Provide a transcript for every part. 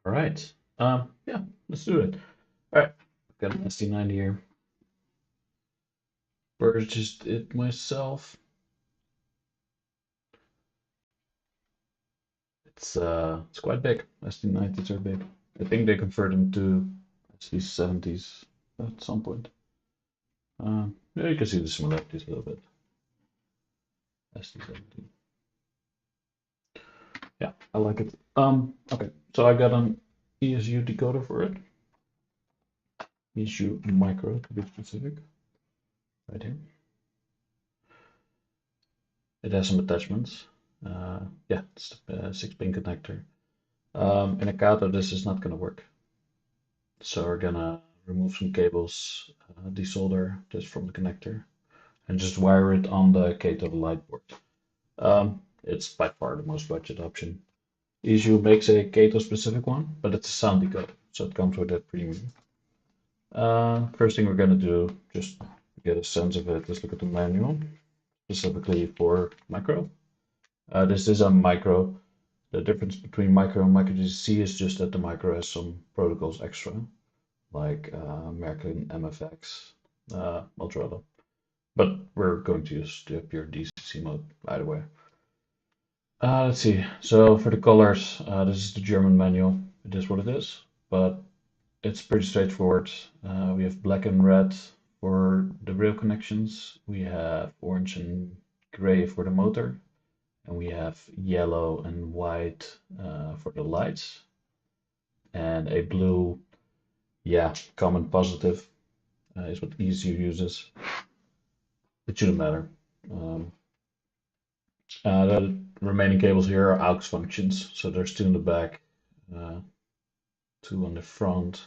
All right. Yeah, let's do it. All right. Got an SD90 here. Purchased it myself. It's quite big. SD90s are big. I think they convert them to SD70s at some point. Yeah, you can see the similarities a little bit. SD70. Yeah, I like it. Okay, so I got an ESU decoder for it. ESU micro to be specific, right here. It has some attachments. Yeah, it's a 6-pin connector. In a Kato, this is not gonna work. So we're gonna remove some cables, desolder this from the connector, and just wire it on the Kato light board. It's by far the most budget option. ESU makes a Kato specific one, but it's a sound decoder, so it comes with that premium. First thing we're gonna do, just to get a sense of it, is look at the manual, specifically for micro. This is a micro. The difference between micro and micro DCC is just that the micro has some protocols extra, like Merklin, MFX, Motorola. But we're going to use the pure DCC mode either way. Let's see. So for the colors, this is the German manual. It is what it is, but it's pretty straightforward. We have black and red for the rail connections. We have orange and gray for the motor, and we have yellow and white for the lights, and a blue, yeah, common positive is what ESU uses. It shouldn't matter. Um, the remaining cables here are aux functions, so there's two in the back, uh, two on the front.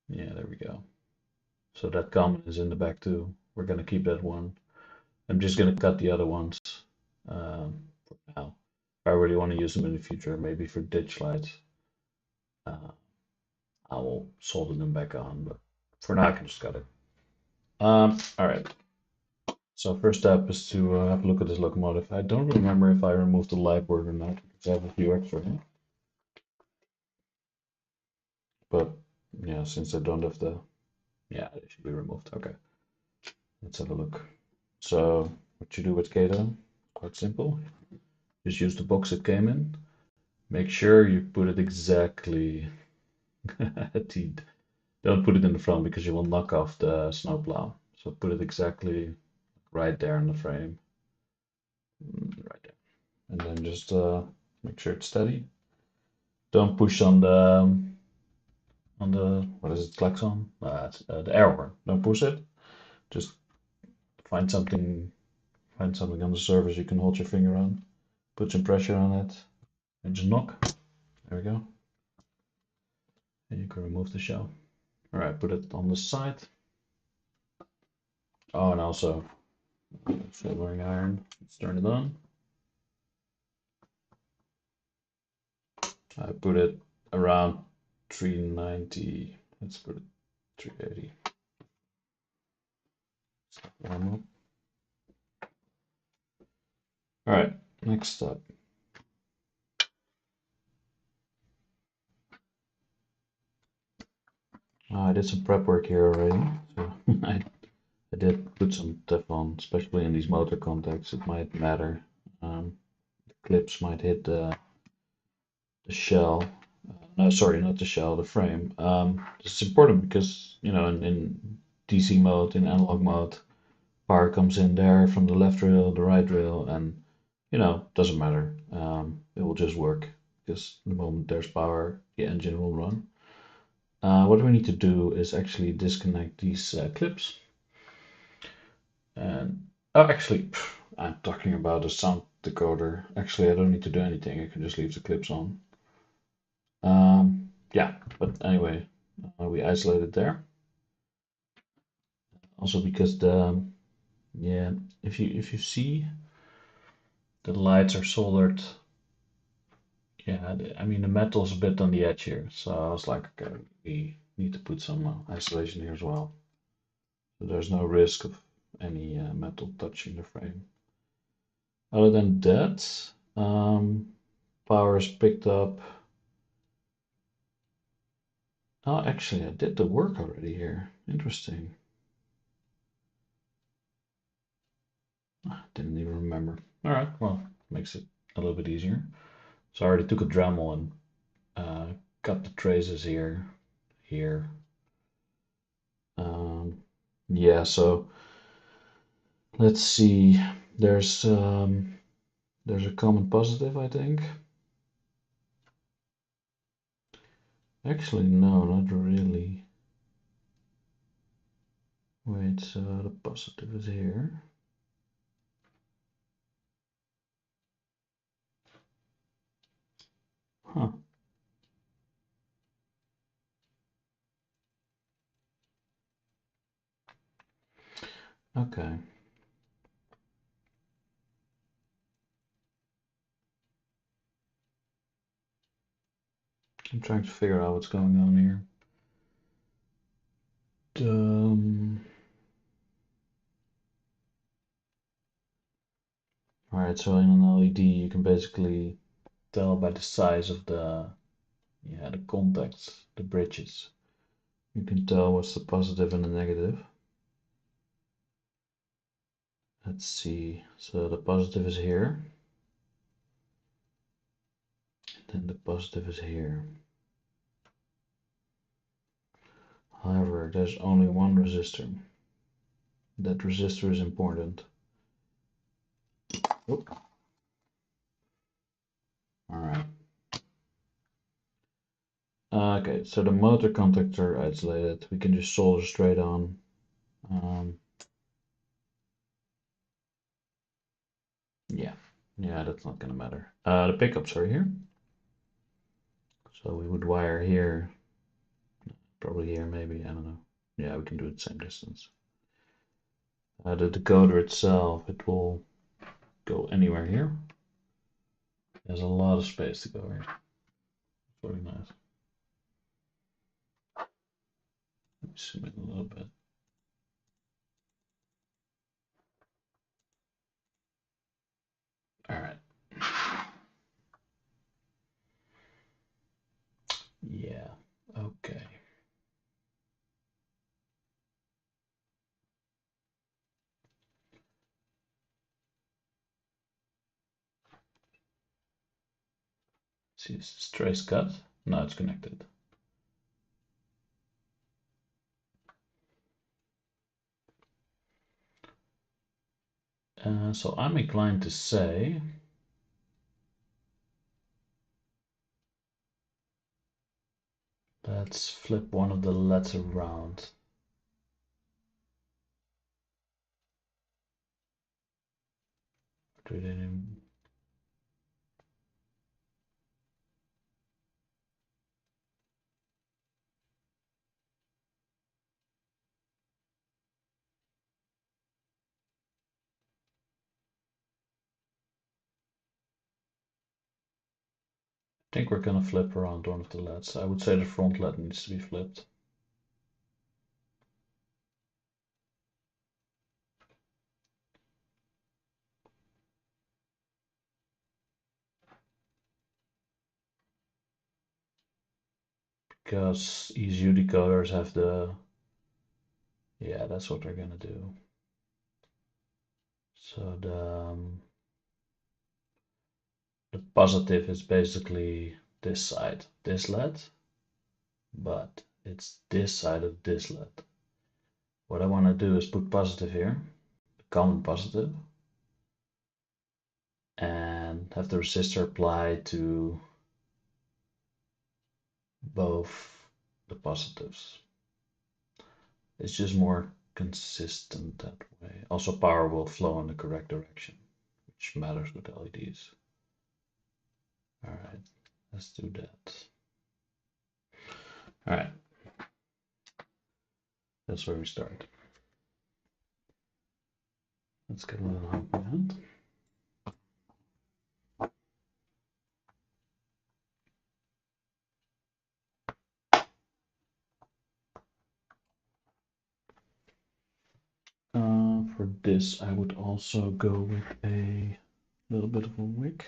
Yeah, there we go. So that common is in the back too. We're gonna keep that one. I'm just gonna cut the other ones for now. If I really want to use them in the future, maybe for ditch lights, uh, I will solder them back on. But for now, I can just cut it. All right. So first step is to have a look at this locomotive. I don't remember if I removed the light board or not because I have a few extra here. But yeah, since I don't have the, yeah, it should be removed. Okay, let's have a look. So what you do with Kato, quite simple. Just use the box it came in. Make sure you put it exactly at the, don't put it in the front because you will knock off the snowplow. So put it exactly right there in the frame, right there. And then just make sure it's steady. Don't push on the what is it, klaxon? The air horn. Don't push it. Just find something find something on the surface you can hold your finger on. Put some pressure on it and just knock. There we go. And you can remove the shell. All right, put it on the side. Oh, and also soldering iron. Let's turn it on. I put it around 390. Let's put it 380. Warm up. All right, next step. I did some prep work here already, so I did put some Teflon, especially in these motor contacts. It might matter. The clips might hit the shell. No, sorry, not the shell, the frame. It's important because, you know, in DC mode, in analog mode, power comes in there from the left rail, the right rail, and, you know, doesn't matter. It will just work because the moment there's power, the engine will run. What we need to do is actually disconnect these clips. And oh, actually, I'm talking about a sound decoder. Actually, I don't need to do anything. I can just leave the clips on. Yeah, but anyway, we isolate it there. Also because the yeah, if you see the lights are soldered, yeah, I mean the metal's a bit on the edge here, so I was like, okay, we need to put some isolation here as well, so there's no risk of any metal touching the frame. Other than that, power is picked up. Oh, actually, I did the work already here. Interesting. Didn't even remember. All right, well, makes it a little bit easier. So I already took a Dremel and cut the traces here, here. Yeah, so let's see. There's there's a common positive, I think. Actually, no, not really. Wait, so the positive is here. Huh. Okay. I'm trying to figure out what's going on here. Alright, so in an LED you can basically tell by the size of the contacts, the bridges. You can tell what's the positive and the negative. Let's see. So the positive is here. Then the positive is here. However, there's only one resistor. That resistor is important. Oop. Alright. Okay, so the motor contacts are isolated. We can just solder straight on. Yeah, that's not gonna matter. The pickups are here. So we would wire here, probably here maybe, I don't know. Yeah, we can do it the same distance. The decoder itself, it will go anywhere here. There's a lot of space to go here. It's really nice. Let me zoom in a little bit. All right. Yeah, okay. See, is this trace cut? No, it's connected. So I'm inclined to say let's flip one of the LEDs around. Do it in. I think we're gonna flip around one of the LEDs. I would say the front LED needs to be flipped. Because ESU decoders have yeah, that's what they're gonna do. So the positive is basically this side, this LED, but it's this side of this LED. What I want to do is put positive here, the common positive, and have the resistor apply to both the positives. It's just more consistent that way. Also, power will flow in the correct direction, which matters with LEDs. All right, let's do that. All right, that's where we start. Let's get a little help behind. For this, I would also go with a little bit of a wick.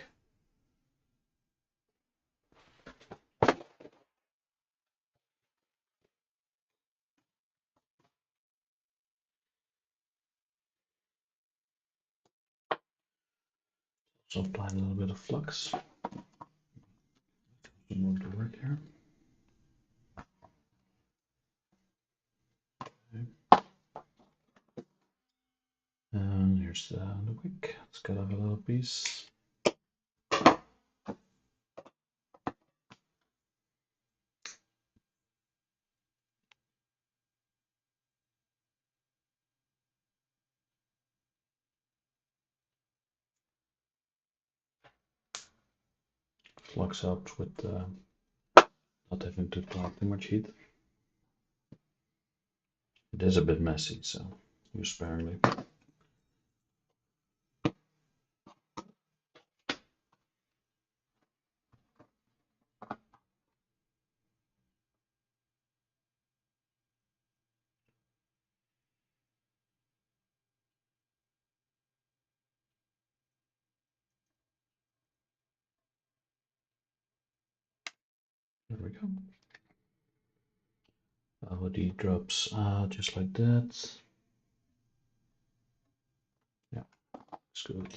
So apply a little bit of flux. Move the work here. Okay. And here's the wick. Let's cut off a little piece. Flux helps with not having to apply too much heat. It is a bit messy, so use sparingly. There we go. LED drops just like that. Yeah, it's good.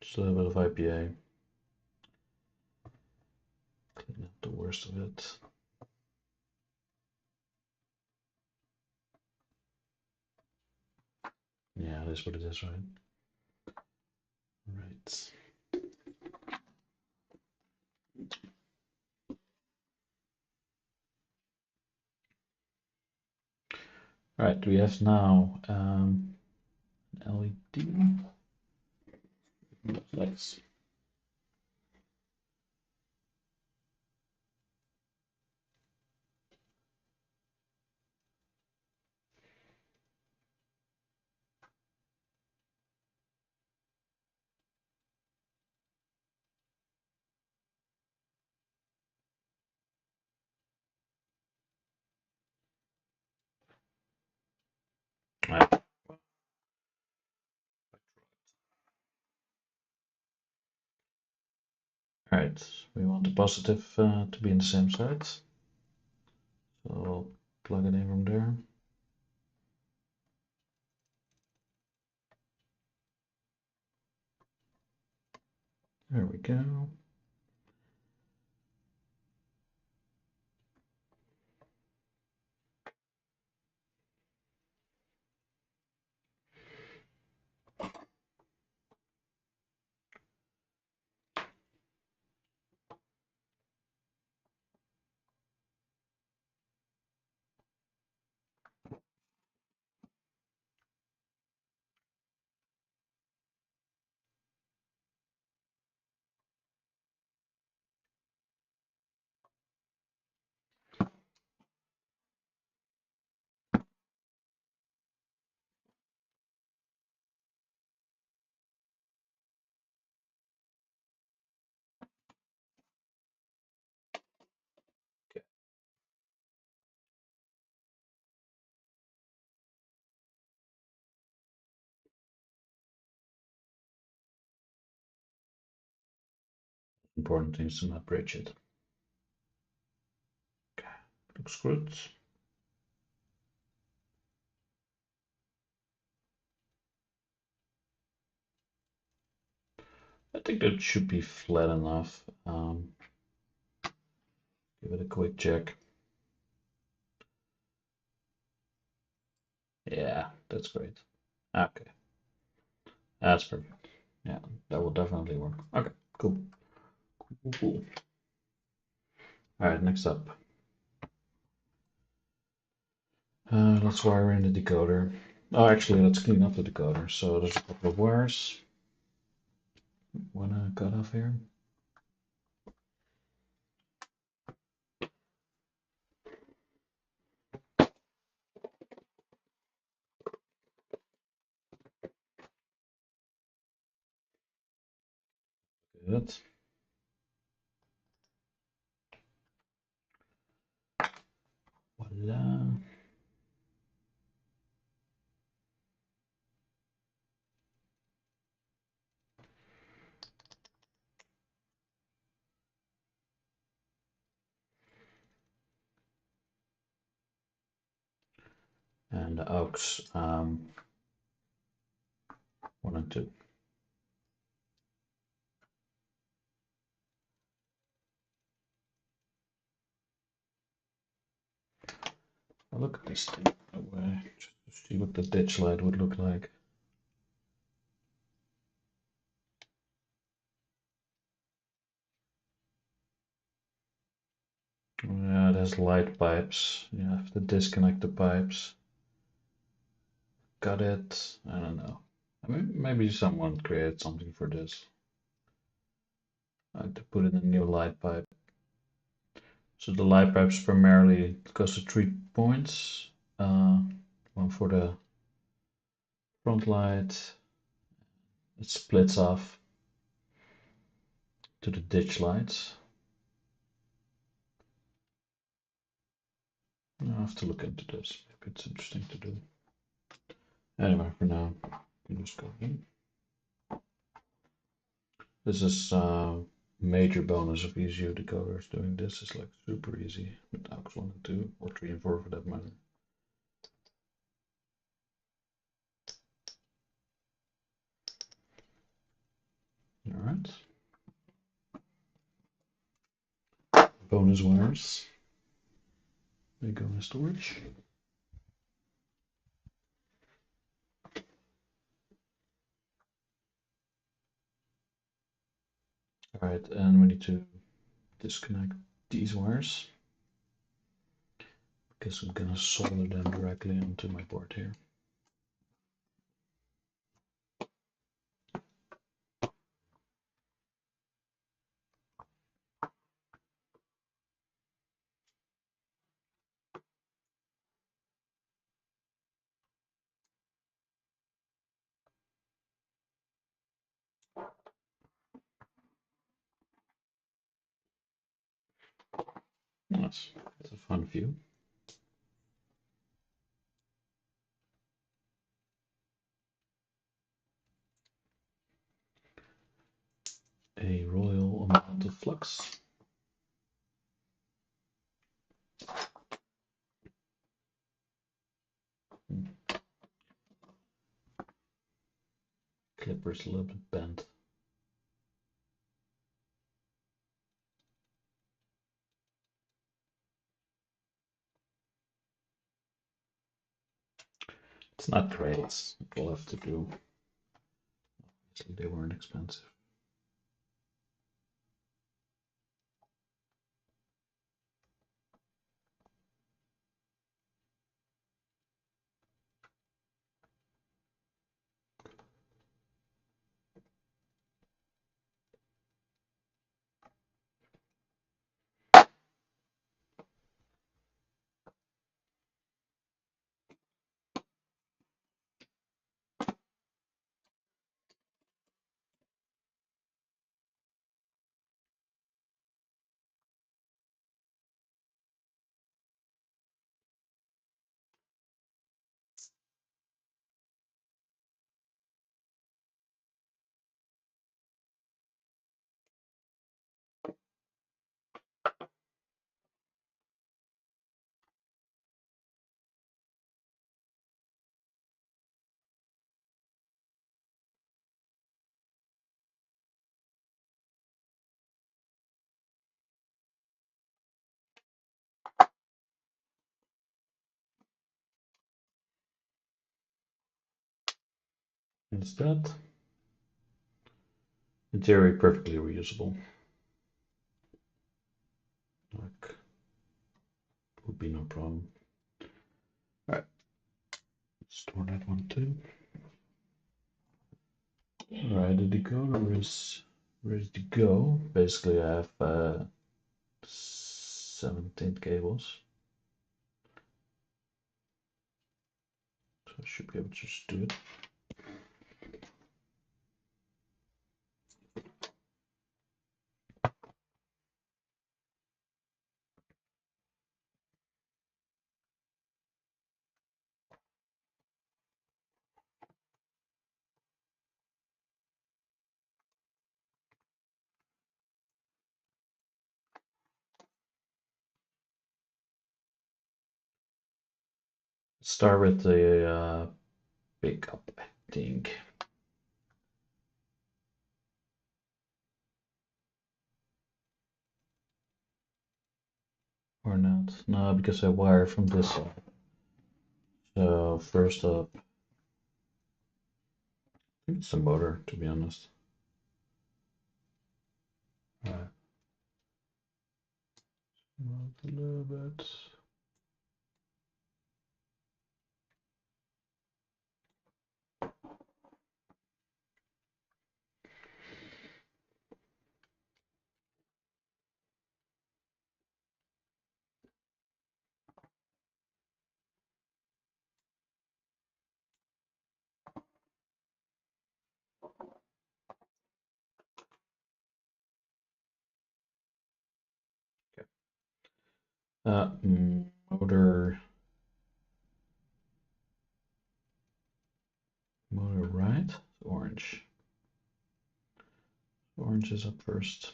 Just a little bit of IPA. Clean up the worst of it. Yeah, that's what it is, right? Right. All right, we have now LED. Flex. All right, we want the positive to be in the same side. So I'll plug it in from there. There we go. Okay. Important thing is to not bridge it. Okay, looks good. I think that should be flat enough. Give it a quick check. Yeah, that's great. Okay, that's perfect. Yeah, that will definitely work. Okay, cool. Cool. All right, next up. Let's wire in the decoder. Oh, actually, let's clean up the decoder. So there's a couple of wires. Wanna cut off here? Good. La. And the aux 1 and 2. I'll look at this thing away, just to see what the ditch light would look like. Yeah, it has light pipes. You have to disconnect the pipes. Got it. I don't know. I mean, maybe someone created something for this. I have to put in a new light pipe. So the light pipes primarily goes to 3 points. One for the front light. It splits off to the ditch lights. I'll have to look into this. Maybe it's interesting to do. Anyway, for now, you can just go in. This is major bonus of ESU decoders. Doing this is like super easy with AUX 1 and 2, or 3 and 4 for that matter. Alright. Bonus wires. They go in storage. Alright, and we need to disconnect these wires, because I'm gonna solder them directly onto my board here. Nice. It's a fun view. A royal amount of flux. Clipper's a little bit bent. It's not great. We'll have to do. Obviously, they weren't expensive. Instead, in theory, perfectly reusable. Like, would be no problem. Alright, store that one too. Alright, the decoder is ready to go. Basically, I have 17 cables. So I should be able to just do it. start with the pickup, I think. Or not? No, because I wire from this side. So first up, I think it's the motor, to be honest. Alright. Move a little bit. Okay. Motor, motor right, orange. Orange is up first.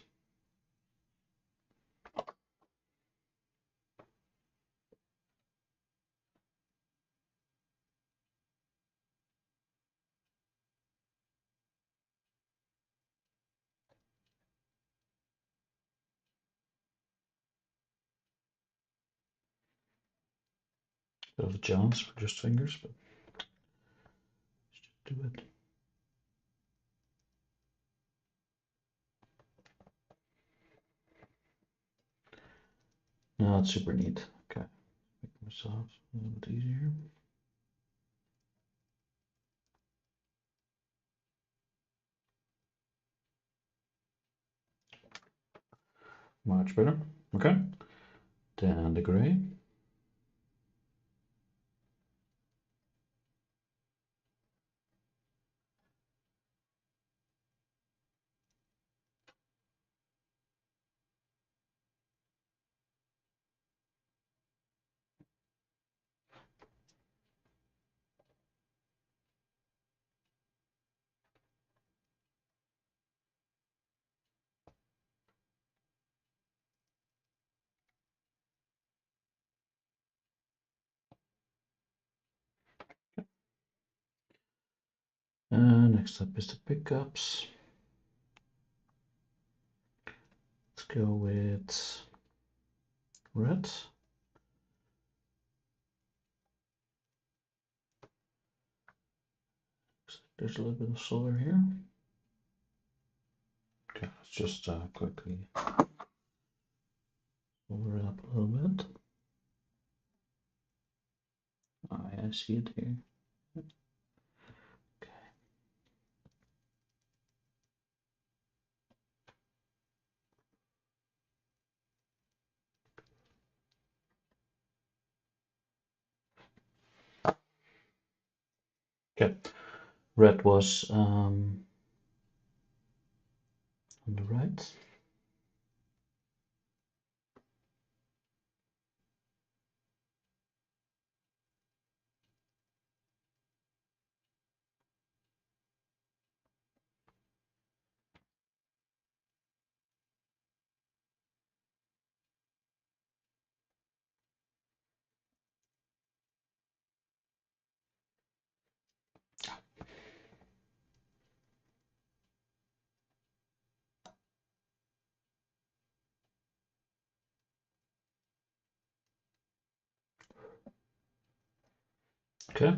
Bit of a challenge for just fingers, but do it. No, it's super neat. Okay, make myself a little bit easier. Much better. Okay, then the gray. Next up is the pickups. Let's go with red. There's a little bit of solder here. Okay, let's just quickly over it up a little bit. Oh, yeah, I see it here. Okay, red was on the right. Okay.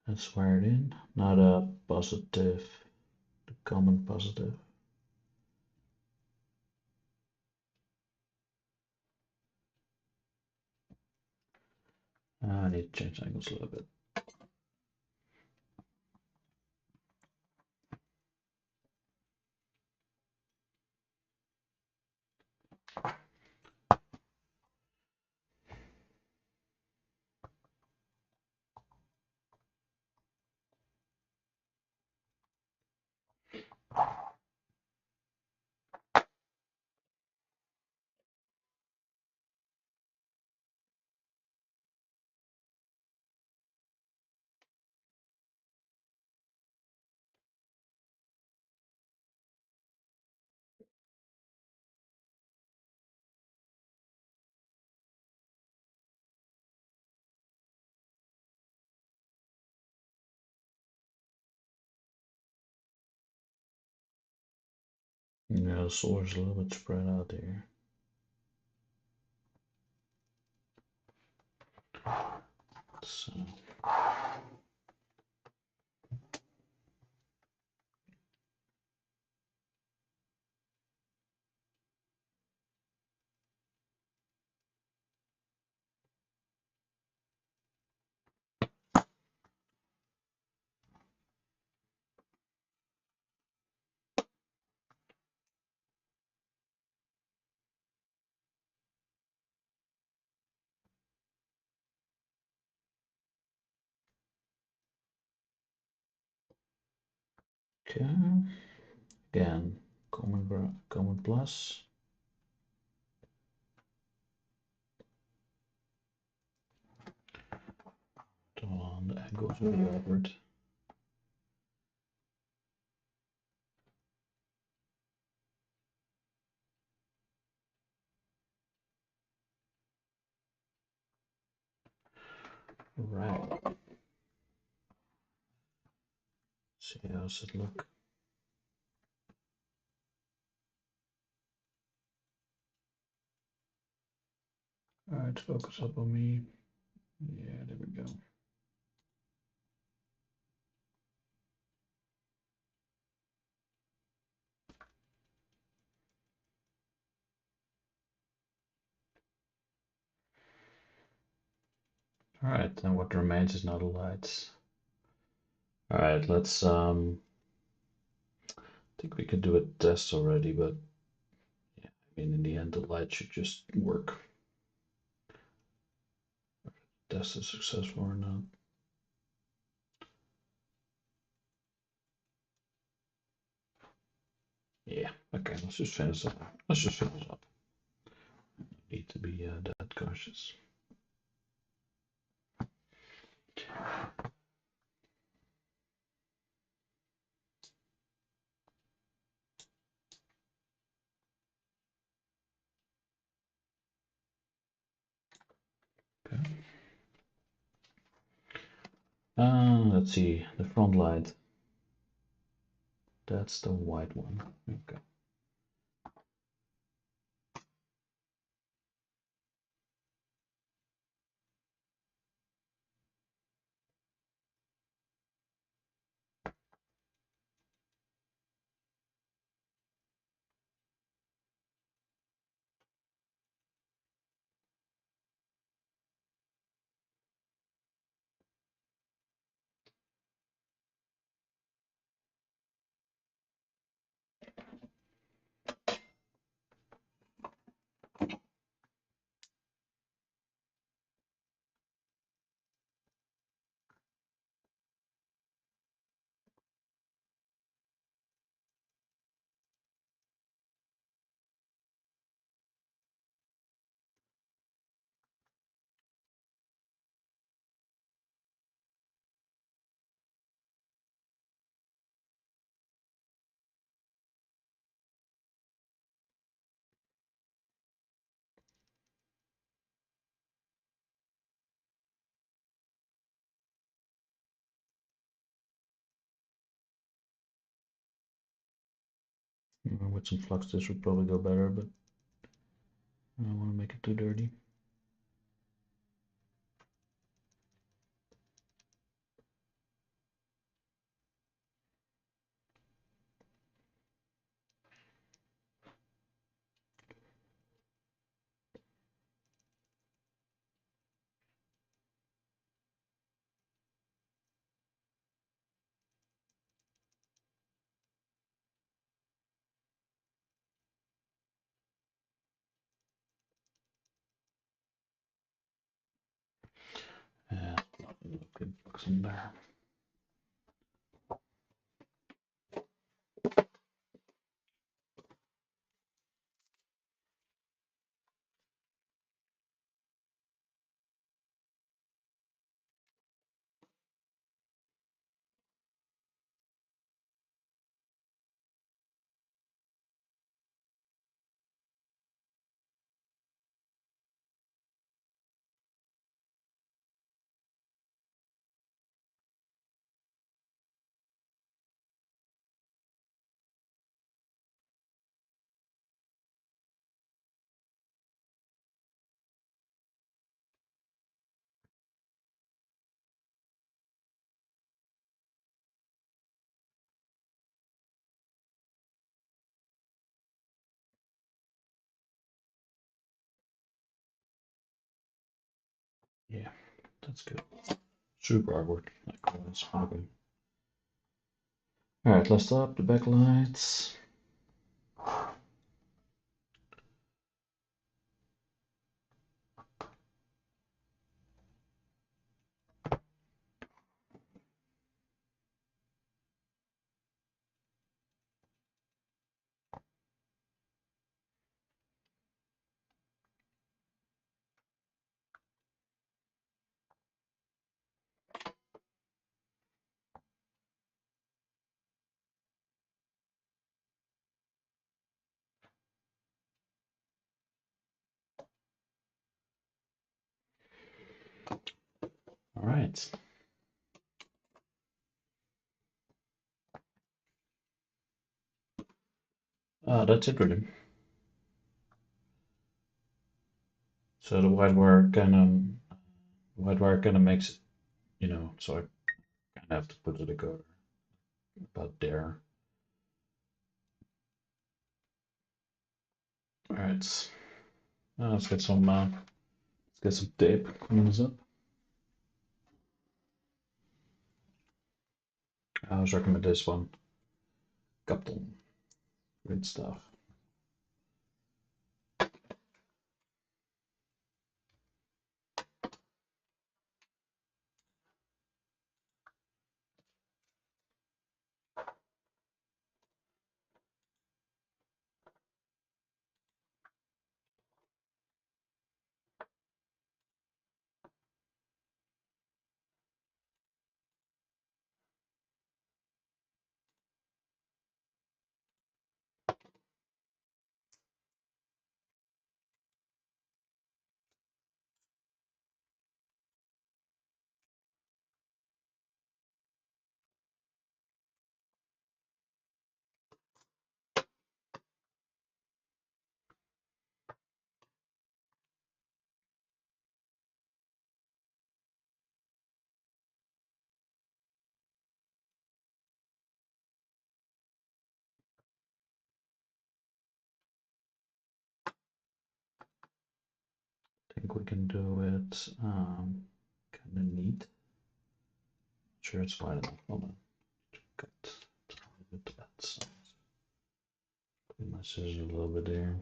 That's wired in, not a positive, the common positive. I need to change angles a little bit. Yeah, the solar's a little bit spread out here. So, okay, again, common plus. On the angles will be upward. Right. See how does it look? Alright, focus up on me. Yeah, there we go. Alright, then what remains is now the lights. Alright, let's I think we could do a test already, but yeah, I mean in the end the light should just work. Test is successful or not. Yeah, okay, let's just finish up. Let's just finish up. Need to be that cautious. Okay. Let's see, the front light. That's the white one. Okay. With some flux this would probably go better, but I don't want to make it too dirty. Yeah, good flux in there. Yeah, that's good. Super awkward. Like always. Okay. Alright, let's stop the backlights. Alright. That's it really. So the white wire kind of makes it, so I kind of have to put the decoder about there. Alright. Let's get some tape, clean this up. I always recommend this one. Kapton. Great stuff. I think we can do it kind of neat. Sure, it's wide enough. Hold on. Cut that side. Put my scissors a little bit there.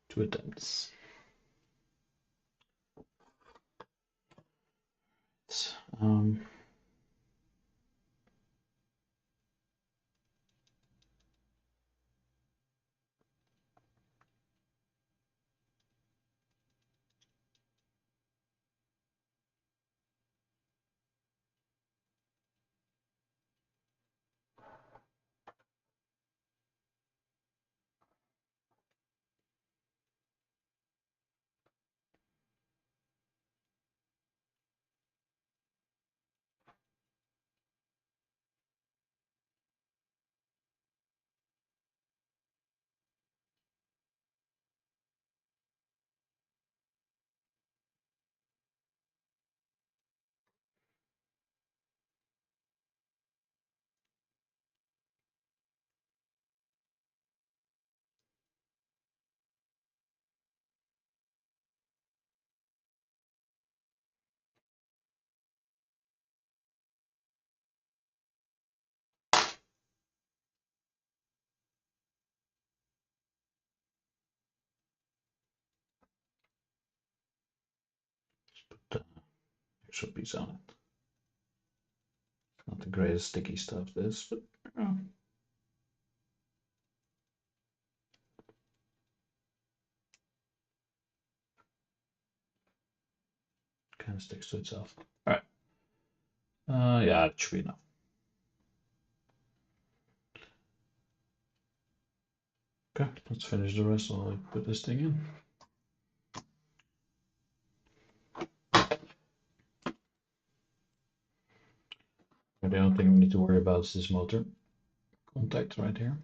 Two attempts. Um, put the extra piece on it. Not the greatest sticky stuff, this, but kind of sticks to itself. All right. Yeah, it should be enough. Okay, let's finish the rest. I'll put this thing in. The only thing we need to worry about is this motor contact right here.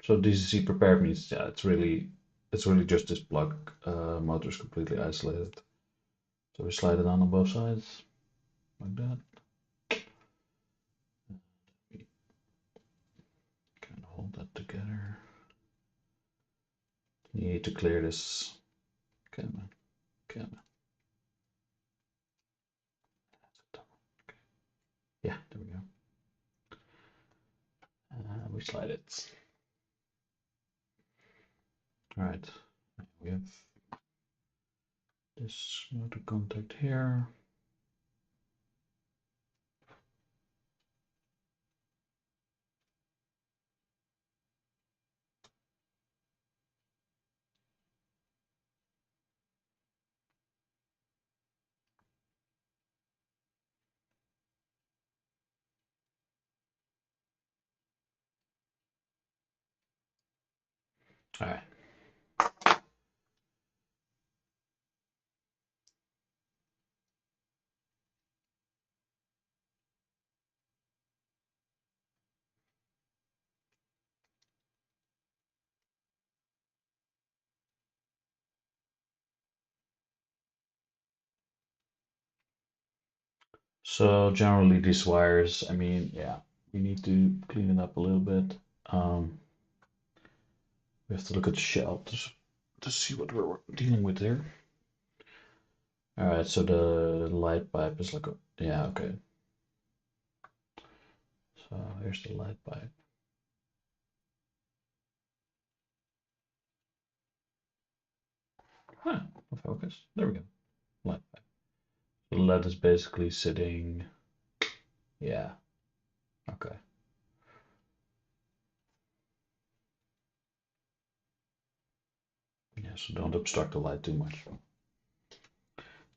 So DCC prepared means, yeah, it's really it's really just this plug motor is completely isolated. So we slide it on both sides like that. We kind of hold that together. You need to clear this. Come on, come on. Yeah, there we go. We slide it. All right, we have this motor contact here. All right. So generally these wires, I mean, yeah, we need to clean it up a little bit. Um, we have to look at the shell to see what we're dealing with here. All right, so the light pipe is like a, yeah, okay. So here's the light pipe. Huh, focus. There we go. Light pipe. The LED is basically sitting, yeah, okay. Yeah, so don't obstruct the light too much.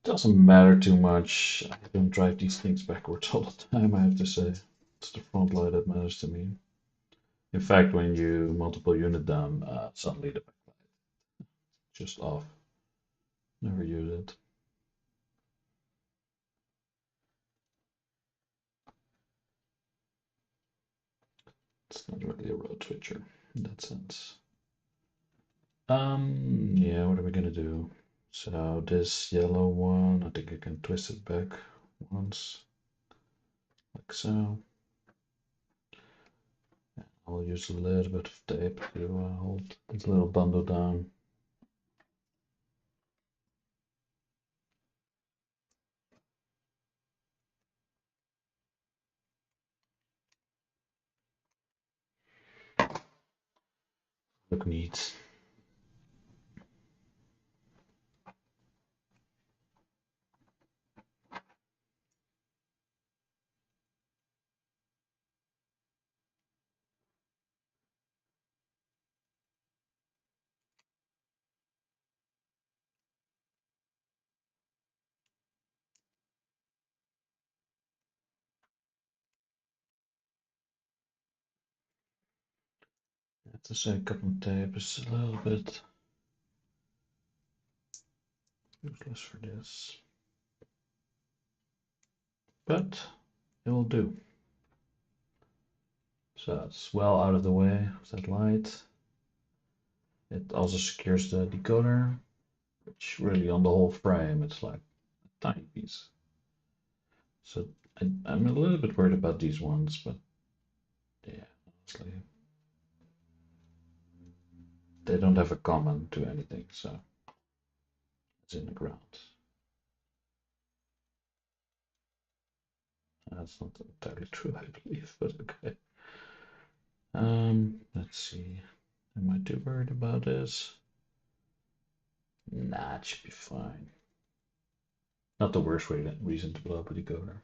Doesn't matter too much. I don't drive these things backwards all the time, I have to say. It's the front light that matters to me. In fact, when you multiple unit down, suddenly the backlight just off. Never use it. It's not really a road switcher in that sense. Yeah, what are we gonna do? So this yellow one, I think I can twist it back once, like so. I'll use a little bit of tape to hold this little bundle down. Look neat. I have to say, cotton tape is a little bit useless for this, but it will do. So it's well out of the way of that light. It also secures the decoder, which really on the whole frame, it's like a tiny piece. So I'm a little bit worried about these ones, but yeah, honestly, they don't have a common to anything, so it's in the ground. That's not entirely true, I believe, but okay. Let's see. Am I too worried about this? Nah, it should be fine. Not the worst reason to blow up a decoder.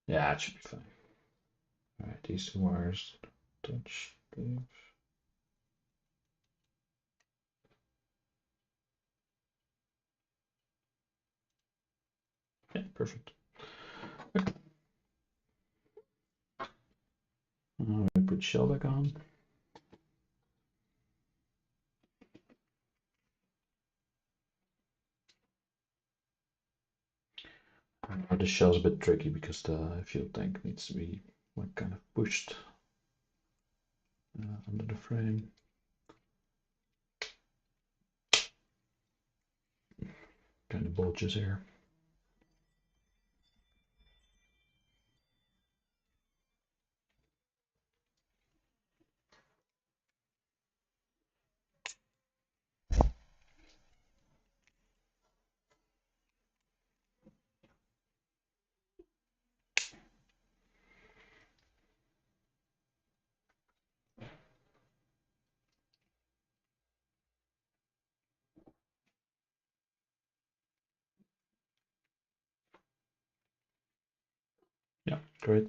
Yeah, it should be fine. Alright, these two wires touch. Yeah, perfect. We put shell back on. The shell's a bit tricky because the fuel tank needs to be like kind of pushed. under the frame. Kind of bulges here. Yeah, great.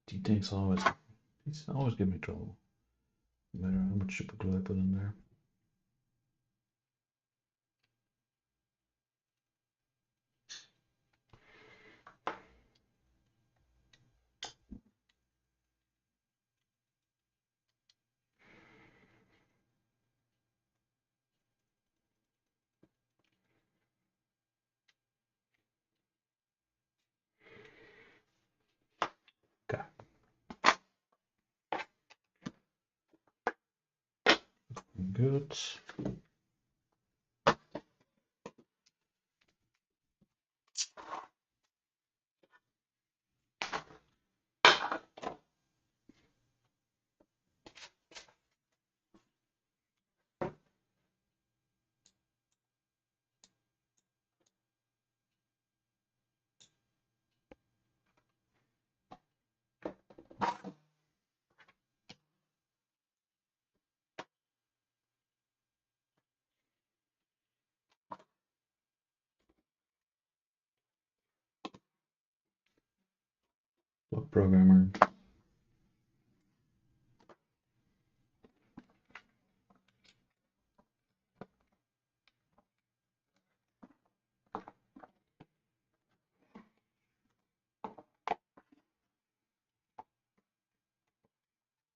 These always give me trouble, no matter how much super glue I put in there. Okay. Good. Block programmer.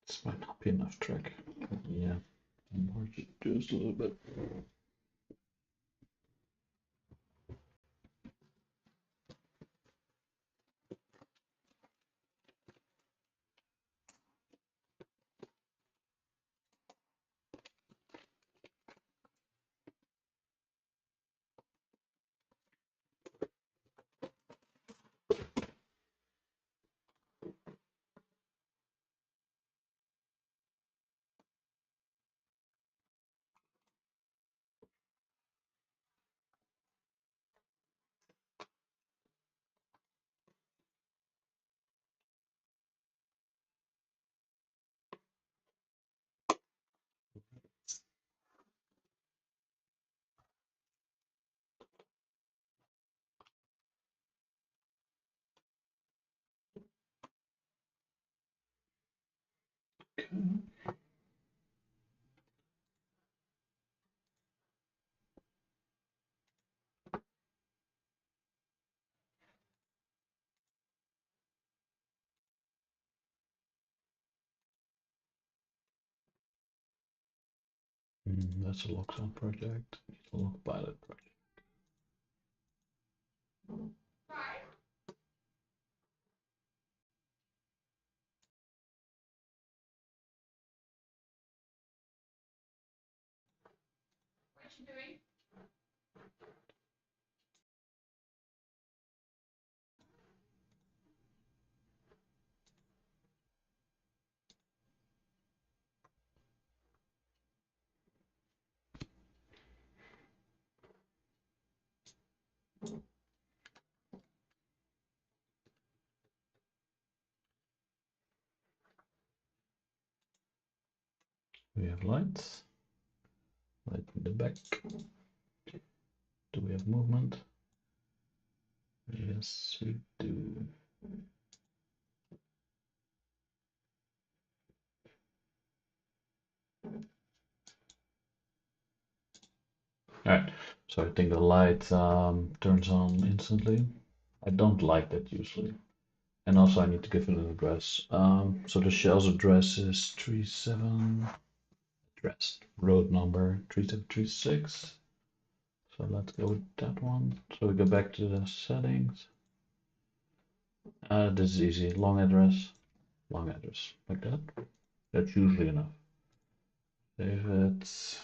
This might not be enough track. Yeah, enlarge it just a little bit. Okay. That's a lock-on project. It's a lock pilot project. We have lights. Light in the back. Do we have movement? Yes, we do. Alright, so I think the light turns on instantly. I don't like that usually. And also I need to give it an address. So the shell's address is 37 address, road number 3736. So let's go with that one. So we go back to the settings. This is easy, long address. long address, like that. That's usually enough. Save it.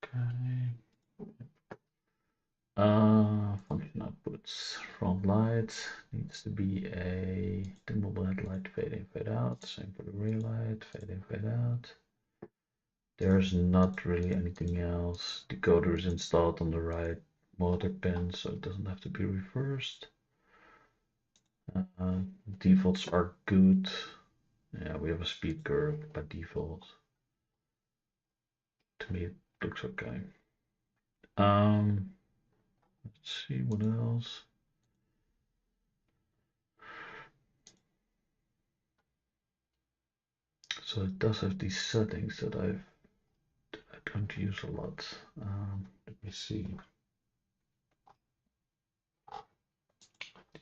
Okay. Function outputs. Front light needs to be a dimmable headlight, fade in, fade out. Same for the rear light, fade in, fade out. There's not really anything else. Decoder is installed on the right motor pin, so it doesn't have to be reversed. Defaults are good. Yeah, we have a speed curve by default. To me, it looks okay. Let's see what else. So it does have these settings that I don't use a lot. Let me see.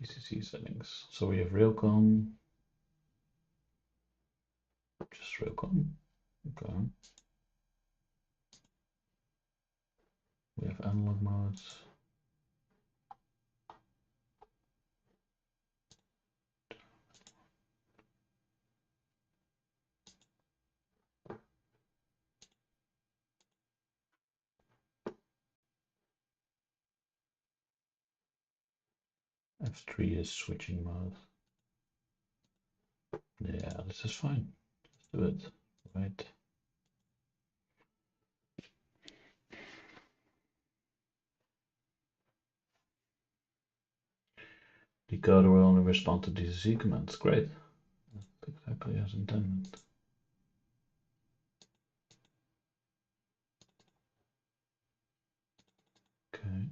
DCC settings. So we have Railcom. Just Railcom. Okay. We have analog modes. F3 is switching mode. Yeah, this is fine. Let's do it. Right. Decoder will only respond to DCC commands. Great. That's exactly as intended. Okay.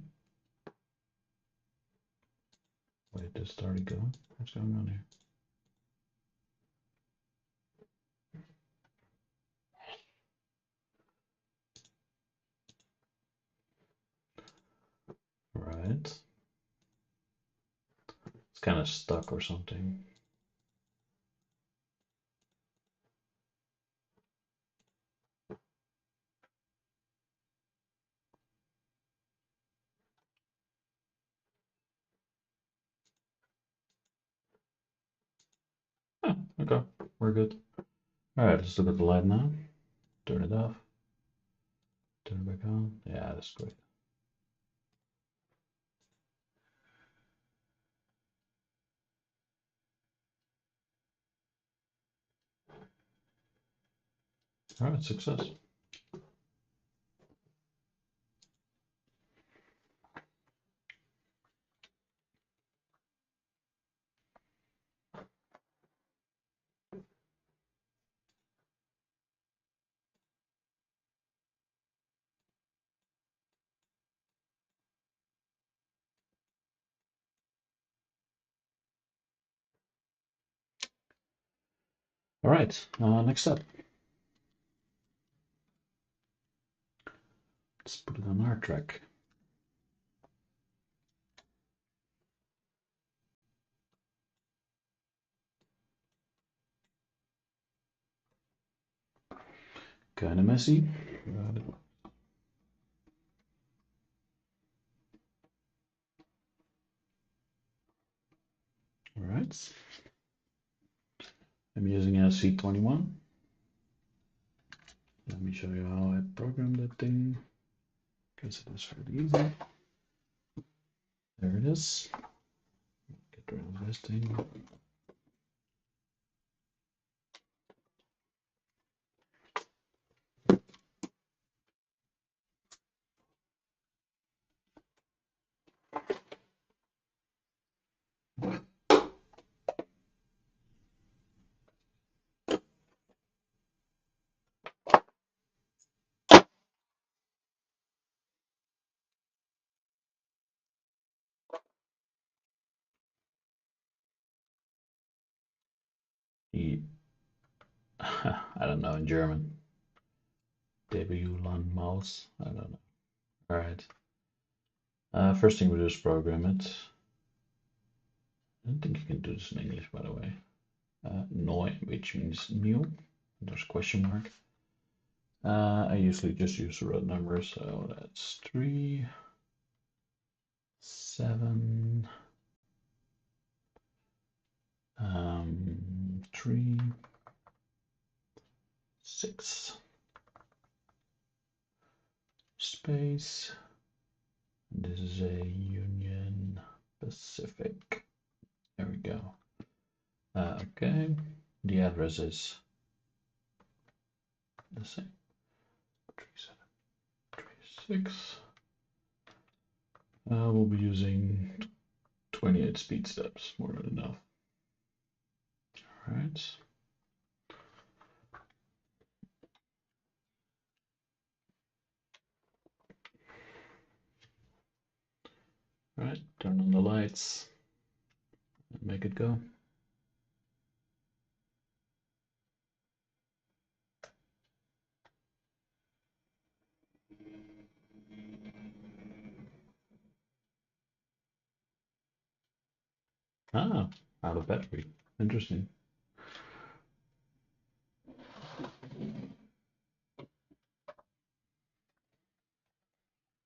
Wait, this started going. What's going on here? Right. It's kind of stuck or something. Oh, okay, we're good. All right, let's look at the light now. Turn it off. Turn it back on. Yeah, that's great. All right, success. All right, next step. Let's put it on our track. Kind of messy. All right. I'm using a C21. Let me show you how I program that thing. Because it is fairly easy. There it is. Get rid of this thing. I don't know in German. WLAN mouse. I don't know. All right. First thing we do is program it. I don't think you can do this in English, by the way. Neu, which means new. There's a question mark. I usually just use road numbers, so that's 3, 7, 3, 6 space. This is a Union Pacific. There we go. Okay, the address is the same. 3736. We'll be using 28 speed steps, more than enough. All right. All right, turn on the lights and make it go. Ah, out of battery. Interesting.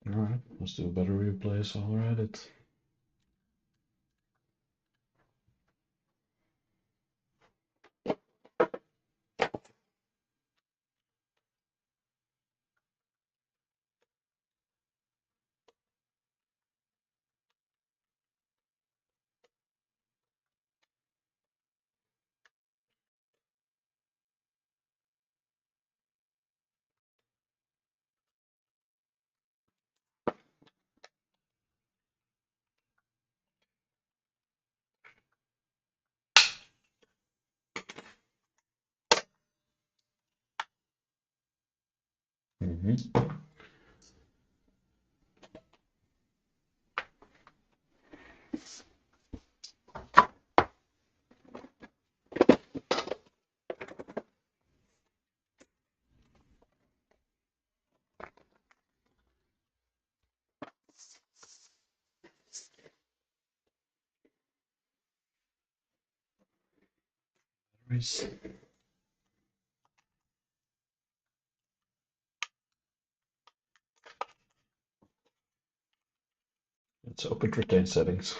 All right, let's do a battery replace while we're at it. Mm-hmm. Batteries. Let's open retain settings.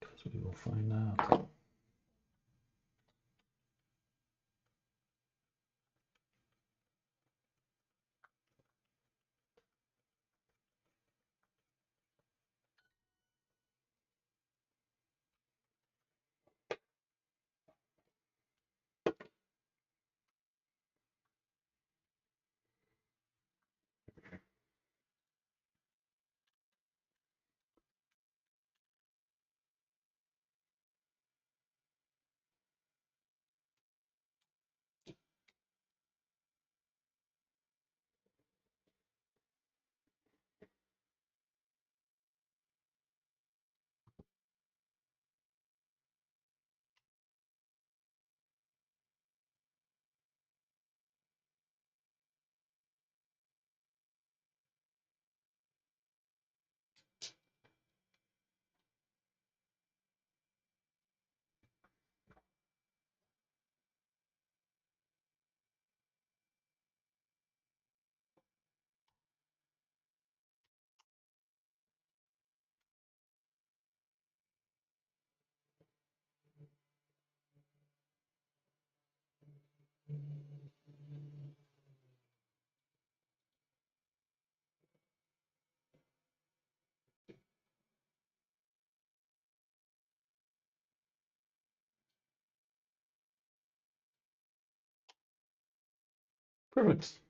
Because we will find out. Perfect.